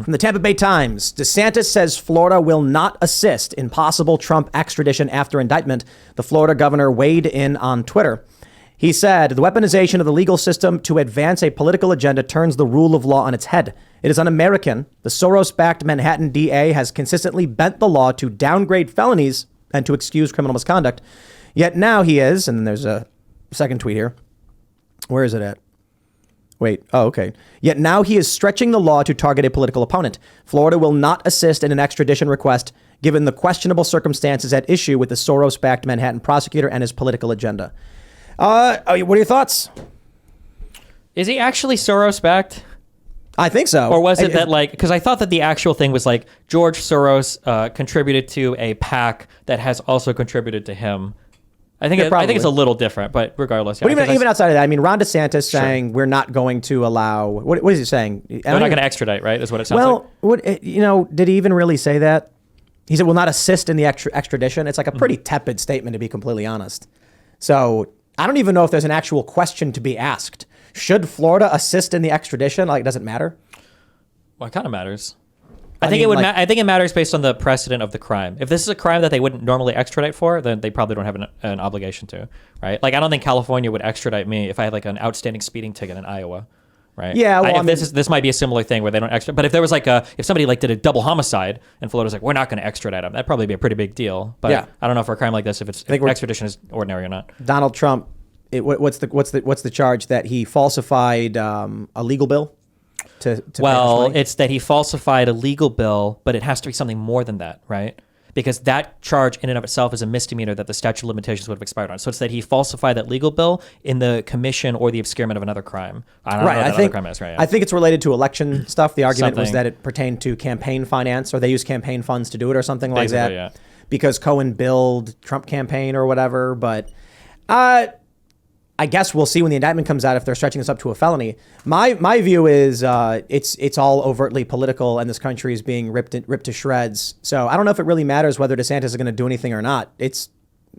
From the Tampa Bay Times, DeSantis says Florida will not assist in possible Trump extradition after indictment. The Florida governor weighed in on Twitter. He said, the weaponization of the legal system to advance a political agenda turns the rule of law on its head. It is un-American. The Soros-backed Manhattan DA has consistently bent the law to downgrade felonies and to excuse criminal misconduct. Yet now he is, and there's a second tweet here. Where is it at? Wait. Oh, okay. Yet now he is stretching the law to target a political opponent. Florida will not assist in an extradition request given the questionable circumstances at issue with the Soros-backed Manhattan prosecutor and his political agenda. What are your thoughts? Is he actually Soros-backed? I think so. Or was it that because I thought that the actual thing was like George Soros contributed to a PAC that has also contributed to him. I think it's a little different, but regardless. Yeah, but even outside of that, I mean, Ron DeSantis saying we're not going to allow. What is he saying? We're not going to extradite, right? Is what it sounds like. Well, did he even really say that? He said, "Will not assist in the extradition." It's like a pretty tepid statement, to be completely honest. So I don't even know if there's an actual question to be asked. Should Florida assist in the extradition? Like, does it matter? Well, it kind of matters. I think it matters based on the precedent of the crime. If this is a crime that they wouldn't normally extradite for, then they probably don't have an obligation to, right? Like, I don't think California would extradite me if I had like an outstanding speeding ticket in Iowa, right? Yeah. Well, this might be a similar thing where they don't extradite. But if there was like if somebody like did a double homicide and Florida's like, we're not going to extradite them, that'd probably be a pretty big deal. But yeah. I don't know for a crime like this if extradition is ordinary or not. Donald Trump, what's the charge that he falsified a legal bill? It's that he falsified a legal bill, but it has to be something more than that, right? Because that charge in and of itself is a misdemeanor that the statute of limitations would have expired on. So it's that he falsified that legal bill in the commission or the obscurement of another crime. I don't know what that other crime is, right? I think it's related to election stuff. The argument was that it pertained to campaign finance, or they used campaign funds to do it or something like that. Yeah. Because Cohen billed Trump campaign or whatever. But I guess we'll see when the indictment comes out if they're stretching this up to a felony. My view is it's all overtly political, and this country is being ripped to shreds. So I don't know if it really matters whether DeSantis is going to do anything or not. It's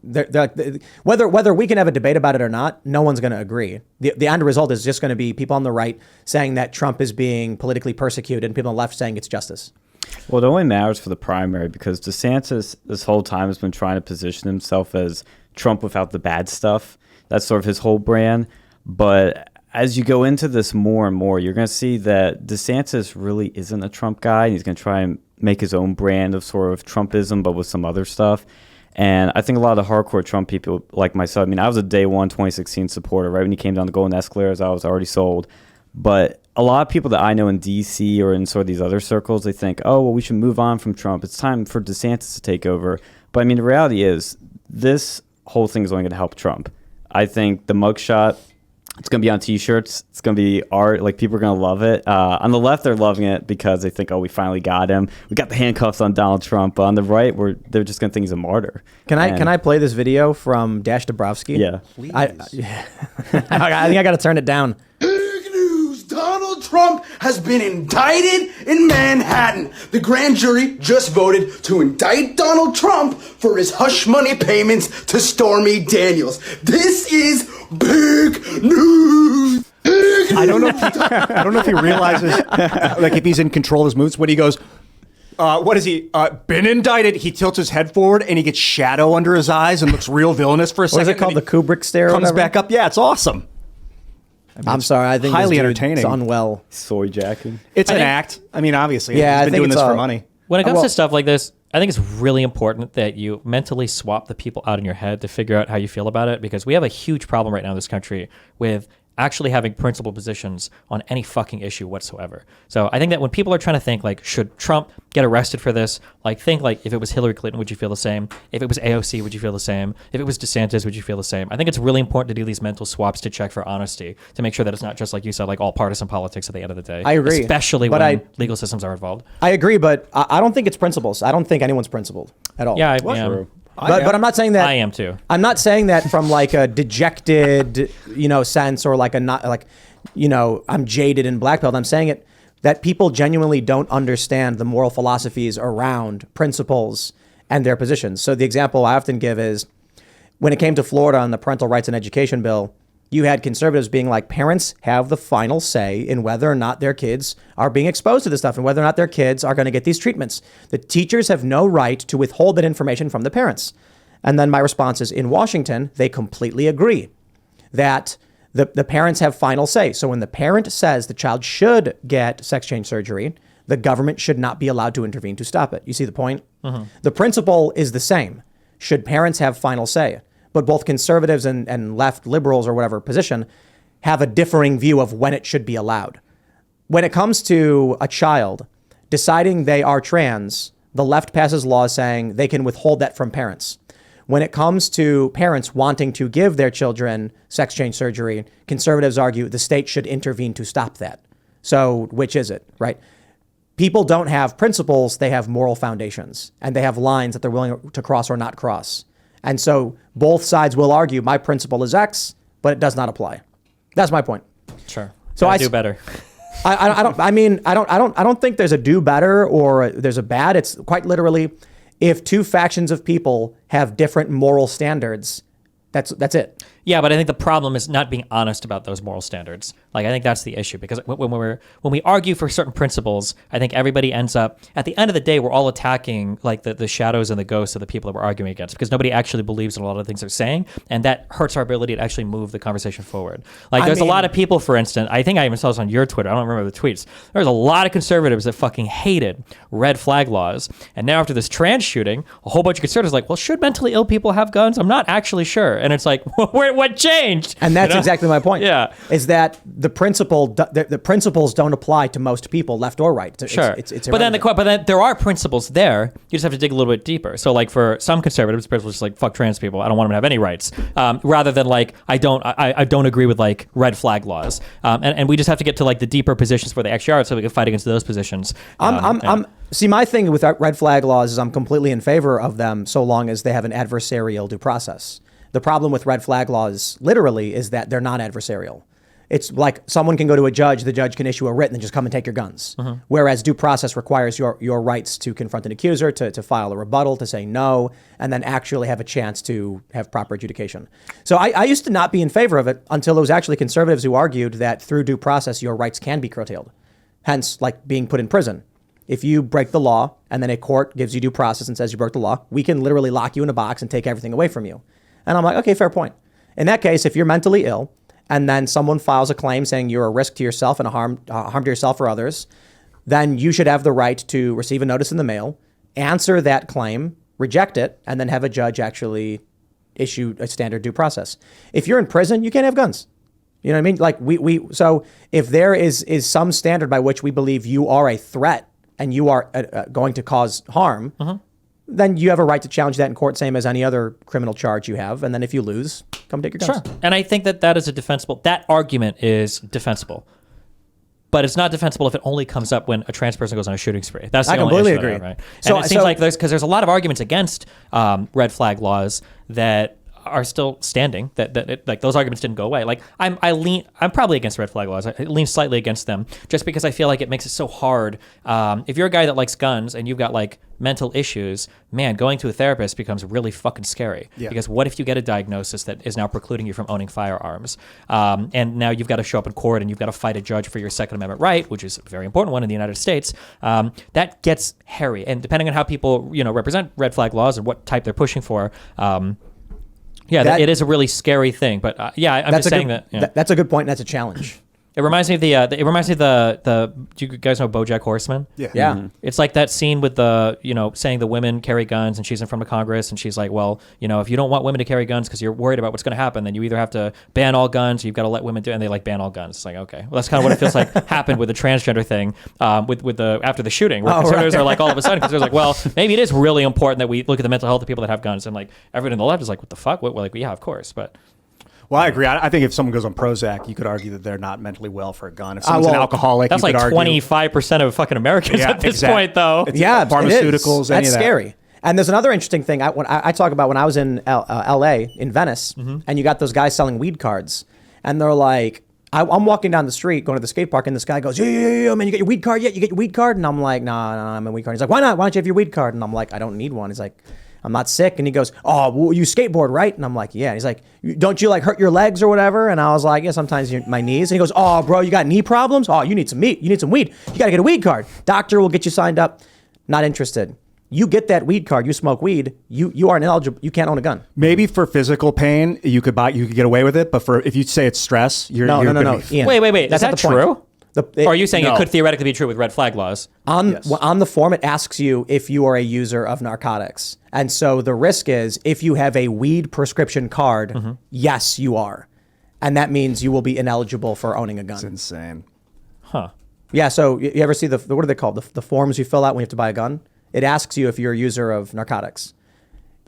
whether we can have a debate about it or not, no one's going to agree. The end result is just going to be people on the right saying that Trump is being politically persecuted, and people on the left saying it's justice. Well, it only matters for the primary because DeSantis this whole time has been trying to position himself as Trump without the bad stuff. That's sort of his whole brand. But as you go into this more and more, you're going to see that DeSantis really isn't a Trump guy. He's going to try and make his own brand of sort of Trumpism, but with some other stuff. And I think a lot of the hardcore Trump people like myself, I mean, I was a day one 2016 supporter. Right when he came down the golden escalators, I was already sold. But a lot of people that I know in D.C. or in sort of these other circles, they think, oh, well, we should move on from Trump. It's time for DeSantis to take over. But I mean, the reality is this whole thing is only going to help Trump. I think the mugshot, it's going to be on T-shirts. It's going to be art. Like, people are going to love it. On the left, they're loving it because they think, oh, we finally got him. We got the handcuffs on Donald Trump. But on the right, they're just going to think he's a martyr. Can I play this video from Dash Dabrowski? Yeah. I think I got to turn it down. Donald Trump has been indicted in Manhattan. The grand jury just voted to indict Donald Trump for his hush money payments to Stormy Daniels. This is big news. I don't know if he realizes, like, if he's in control of his moods when he goes, what is he? Been indicted. He tilts his head forward and he gets shadow under his eyes and looks real villainous for a second. What is it called? The Kubrick stare? Comes back up. Yeah, it's awesome. I mean, I'm sorry. I think highly entertaining. It's unwell. Soy jacking. It's an act. I mean, obviously, yeah, he's been doing this for money. When it comes to stuff like this, I think it's really important that you mentally swap the people out in your head to figure out how you feel about it, because we have a huge problem right now in this country with actually having principled positions on any fucking issue whatsoever. So I think that when people are trying to think, like, should Trump get arrested for this? Like, think, like, if it was Hillary Clinton, would you feel the same? If it was AOC, would you feel the same? If it was DeSantis, would you feel the same? I think it's really important to do these mental swaps to check for honesty, to make sure that it's not just, like you said, like all partisan politics at the end of the day. I agree. Especially when legal systems are involved. I agree, but I don't think it's principles. I don't think anyone's principled at all. Yeah, I am. But I'm not saying that. I am too. I'm not saying that from like a dejected, sense, or like I'm jaded and black pilled. I'm saying it that people genuinely don't understand the moral philosophies around principles and their positions. So the example I often give is when it came to Florida on the parental rights and education bill, You had conservatives being like, parents have the final say in whether or not their kids are being exposed to this stuff and whether or not their kids are going to get these treatments. The teachers have no right to withhold that information from the parents. And then my response is, in Washington, they completely agree that the parents have final say. So when the parent says the child should get sex change surgery, the government should not be allowed to intervene to stop it. You see the point? The principle is the same. Should parents have final say? But both conservatives and left liberals or whatever position have a differing view of when it should be allowed. When it comes to a child deciding they are trans, the left passes laws saying they can withhold that from parents. When it comes to parents wanting to give their children sex change surgery, conservatives argue the state should intervene to stop that. So which is it, right? People don't have principles, they have moral foundations, and they have lines that they're willing to cross or not cross. And so both sides will argue my principle is X, but it does not apply. That's my point. Sure. So I do better. I don't think there's a do better or there's a bad. It's quite literally, if two factions of people have different moral standards, that's it. Yeah, but I think the problem is not being honest about those moral standards. Like, I think that's the issue, because when we argue for certain principles, I think everybody ends up, at the end of the day, we're all attacking like the shadows and the ghosts of the people that we're arguing against, because nobody actually believes in a lot of the things they're saying, and that hurts our ability to actually move the conversation forward. Like, there's a lot of people, for instance, I think I even saw this on your Twitter, I don't remember the tweets, there's a lot of conservatives that fucking hated red flag laws, and now after this trans shooting, a whole bunch of conservatives are like, well, should mentally ill people have guns? I'm not actually sure. And it's like, what changed? And that's exactly my point. Yeah. Is that the principles don't apply to most people, left or right. Sure. It's but then there are principles there. You just have to dig a little bit deeper. So like for some conservatives, principles just like fuck trans people. I don't want them to have any rights. Rather than like I don't agree with like red flag laws. And we just have to get to like the deeper positions where they actually are, so we can fight against those positions. See, my thing with red flag laws is I'm completely in favor of them so long as they have an adversarial due process. The problem with red flag laws, literally, is that they're not adversarial. It's like someone can go to a judge, the judge can issue a writ and then just come and take your guns. Whereas due process requires your rights to confront an accuser, to file a rebuttal, to say no, and then actually have a chance to have proper adjudication. So I used to not be in favor of it until it was actually conservatives who argued that through due process, your rights can be curtailed. Hence, like being put in prison. If you break the law and then a court gives you due process and says you broke the law, we can literally lock you in a box and take everything away from you. And I'm like, okay, fair point. In that case, if you're mentally ill and then someone files a claim saying you're a risk to yourself and a harm to yourself or others, then you should have the right to receive a notice in the mail, answer that claim, reject it, and then have a judge actually issue a standard due process. If you're in prison, you can't have guns. You know what I mean? Like so if there is some standard by which we believe you are a threat and you are going to cause harm, then you have a right to challenge that in court, same as any other criminal charge you have. And then if you lose, come take your guns. Sure. And I think that is that argument is defensible. But it's not defensible if it only comes up when a trans person goes on a shooting spree. That's the I only completely issue agree. I have, right? And it seems like there's a lot of arguments against red flag laws that are still standing, like those arguments didn't go away. Like I'm probably against red flag laws. I lean slightly against them just because I feel like it makes it so hard. If you're a guy that likes guns and you've got like mental issues, man, going to a therapist becomes really fucking scary. Yeah. Because what if you get a diagnosis that is now precluding you from owning firearms? And now you've got to show up in court and you've got to fight a judge for your Second Amendment right, which is a very important one in the United States. That gets hairy. And depending on how people, represent red flag laws and what type they're pushing for, it is a really scary thing, but I'm just saying that. Yeah. That's a good point, and that's a challenge. It reminds me of the do you guys know BoJack Horseman? Yeah. Mm-hmm. It's like that scene with the, saying the women carry guns and she's in front of Congress and she's like, well, if you don't want women to carry guns because you're worried about what's going to happen, then you either have to ban all guns or you've got to let women do it. And they like ban all guns. It's like, okay, well, that's kind of what it feels like happened with the transgender thing after the shooting, where conservatives are like all of a sudden, because they're like, well, maybe it is really important that we look at the mental health of people that have guns. And like everyone on the left is like, what the fuck? Well, like, yeah, of course. But Well, I agree. I think if someone goes on Prozac, you could argue that they're not mentally well for a gun. If someone's an alcoholic, that's you could like argue 25% of fucking Americans at this point, though. Pharmaceuticals. That's scary. And there's another interesting thing I talk about when I was in L.A. in Venice, and you got those guys selling weed cards, and they're like, I'm walking down the street going to the skate park, and this guy goes, yo, man, you got your weed card yet? You get your weed card? And I'm like, nah, I'm a weed card. He's like, why not? Why don't you have your weed card? And I'm like, I don't need one. He's like, I'm not sick. And he goes, oh, well, you skateboard, right? And I'm like, yeah. And he's like, don't you like hurt your legs or whatever? And I was like, yeah, sometimes my knees. And he goes, oh, bro, you got knee problems? Oh, you need some meat. You need some weed. You got to get a weed card. Doctor will get you signed up. Not interested. You get that weed card, you smoke weed, you are ineligible. You can't own a gun. Maybe for physical pain, you could get away with it. But if you say it's stress, no. Ian, wait. That's is that true? Or are you saying No. it could theoretically be true with red flag laws? On the form, it asks you if you are a user of narcotics. And so the risk is if you have a weed prescription card, yes, you are. And that means you will be ineligible for owning a gun. It's insane. Huh. Yeah, so you ever see what are they called? The forms you fill out when you have to buy a gun? It asks you if you're a user of narcotics.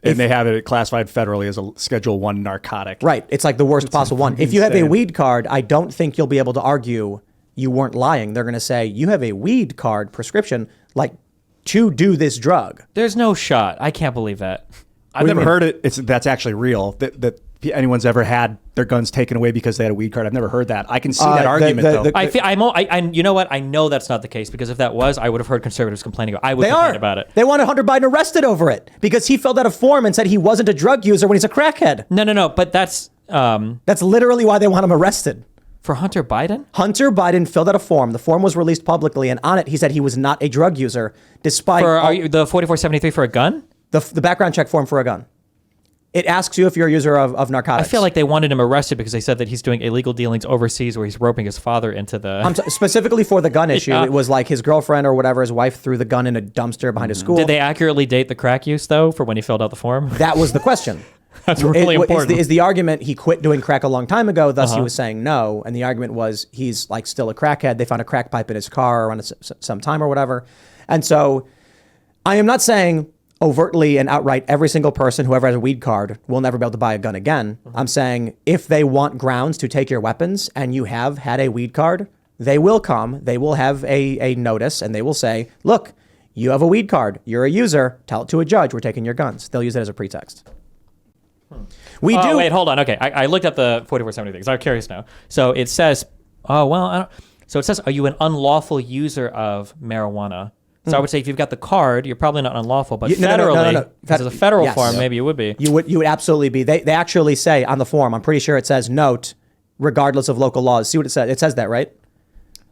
And they have it classified federally as a Schedule 1 narcotic. Right. It's like the worst possible one. If you have a weed card, I don't think you'll be able to argue you weren't lying. They're going to say, you have a weed card prescription, like, to do this drug. There's no shot. I can't believe that. I've never heard it. That's actually real. That anyone's ever had their guns taken away because they had a weed card. I've never heard that. I can see that argument, though. You know what? I know that's not the case because if that was, I would have heard conservatives complaining. I would complain about it. They wanted Hunter Biden arrested over it because he filled out a form and said he wasn't a drug user when he's a crackhead. No. But that's literally why they want him arrested. for Hunter Biden? Hunter Biden filled out a form. The form was released publicly, and on it he said he was not a drug user, despite the 4473 for a gun? The background check form for a gun. It asks you if you're a user of narcotics. I feel like they wanted him arrested because they said that he's doing illegal dealings overseas where he's roping his father into the... Specifically for the gun issue, it was like his girlfriend or whatever, his wife threw the gun in a dumpster behind his school. Did they accurately date the crack use, though, for when he filled out the form? That was the question. That's really important. Is the argument he quit doing crack a long time ago, thus he was saying no, and the argument was he's like still a crackhead. They found a crack pipe in his car around some time or whatever. And so I am not saying overtly and outright every single person who ever has a weed card will never be able to buy a gun again. I'm saying if they want grounds to take your weapons and you have had a weed card, they will come, they will have a notice, and they will say, look, you have a weed card, you're a user, tell it to a judge, we're taking your guns. They'll use it as a pretext. We do. Wait, hold on. Okay, I looked at the 4470 things. I'm curious now. So it says, so it says, are you an unlawful user of marijuana? So I would say if you've got the card, you're probably not unlawful, but federally, no. This is a federal Yes. form, maybe you would be. You would absolutely be. They actually say on the form, I'm pretty sure it says note, regardless of local laws. See what it says? It says that, right?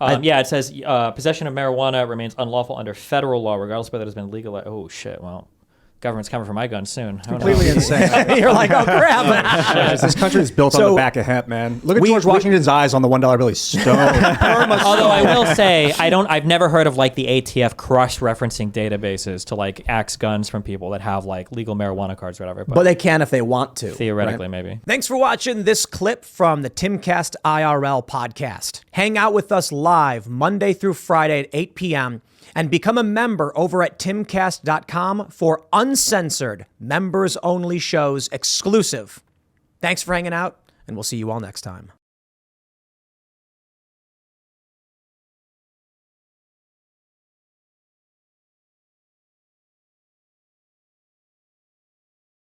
Yeah, it says possession of marijuana remains unlawful under federal law, regardless of whether it has been legal. Oh, shit. Well, government's coming for my gun soon. Completely insane. You're like, oh, crap. This country is built on the back of hemp, man. Look at George Washington's eyes on the $1 bill. He's stoned. Although I will say, I've never heard of like the ATF cross-referencing databases to like axe guns from people that have like legal marijuana cards or whatever. But they can if they want to. Theoretically, right? maybe. Thanks for watching this clip from the Timcast IRL podcast. Hang out with us live Monday through Friday at 8 p.m. and become a member over at timcast.com for uncensored, members-only shows exclusive. Thanks for hanging out, and we'll see you all next time.